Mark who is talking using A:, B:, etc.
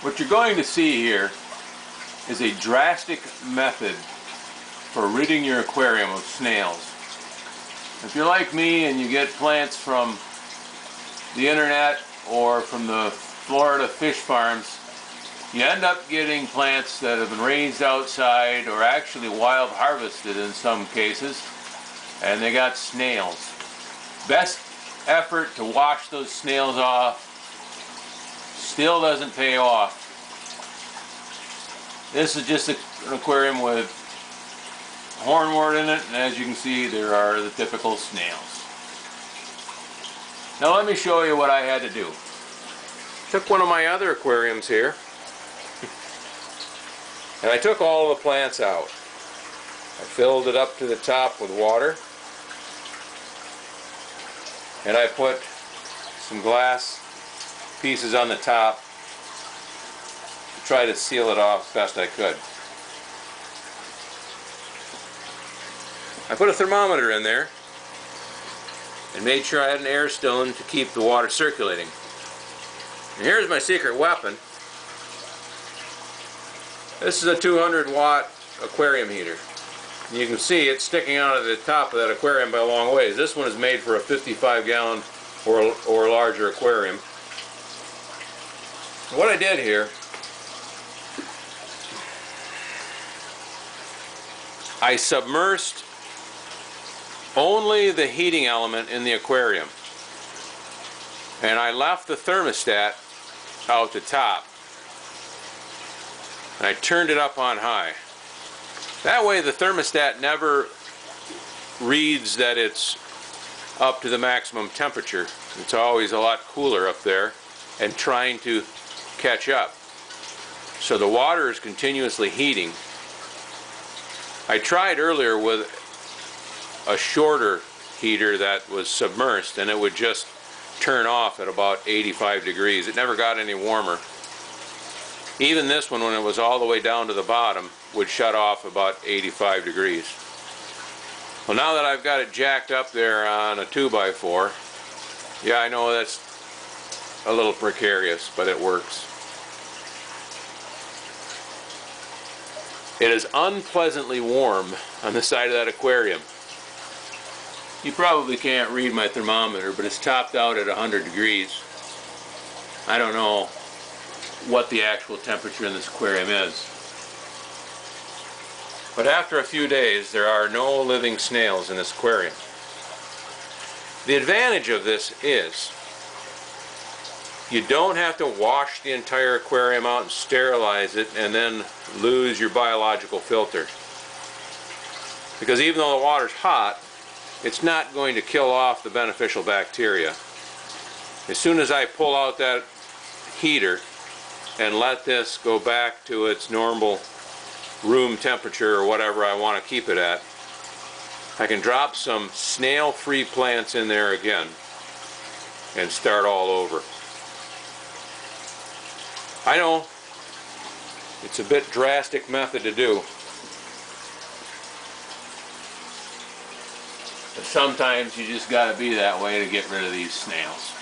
A: What you're going to see here is a drastic method for ridding your aquarium of snails. If you're like me and you get plants from the internet or from the Florida fish farms, you end up getting plants that have been raised outside or actually wild harvested in some cases, and they got snails. Best effort to wash those snails off still doesn't pay off. This is just an aquarium with hornwort in it, and as you can see, there are the typical snails. Now let me show you what I had to do. Took one of my other aquariums here, and I took all the plants out. I filled it up to the top with water, and I put some glass pieces on the top to try to seal it off as best I could. I put a thermometer in there and made sure I had an air stone to keep the water circulating. And here's my secret weapon. This is a 200-watt aquarium heater. You can see it's sticking out of the top of that aquarium by a long ways. This one is made for a 55-gallon or larger aquarium. What I did here, I submersed only the heating element in the aquarium, and I left the thermostat out the top, and I turned it up on high. That way the thermostat never reads that it's up to the maximum temperature. It's always a lot cooler up there and trying to catch up. So the water is continuously heating. I tried earlier with a shorter heater that was submersed, and it would just turn off at about 85 degrees. It never got any warmer. Even this one, when it was all the way down to the bottom, would shut off about 85 degrees. Well, now that I've got it jacked up there on a 2x4, yeah, I know that's a little precarious, but it works. It is unpleasantly warm on the side of that aquarium. You probably can't read my thermometer, but it's topped out at 100 degrees. I don't know what the actual temperature in this aquarium is. But after a few days, there are no living snails in this aquarium. The advantage of this is you don't have to wash the entire aquarium out and sterilize it and then lose your biological filter. Because even though the water's hot, it's not going to kill off the beneficial bacteria. As soon as I pull out that heater and let this go back to its normal room temperature or whatever I want to keep it at, I can drop some snail-free plants in there again and start all over. I know it's a bit drastic method to do, but sometimes you just got to be that way to get rid of these snails.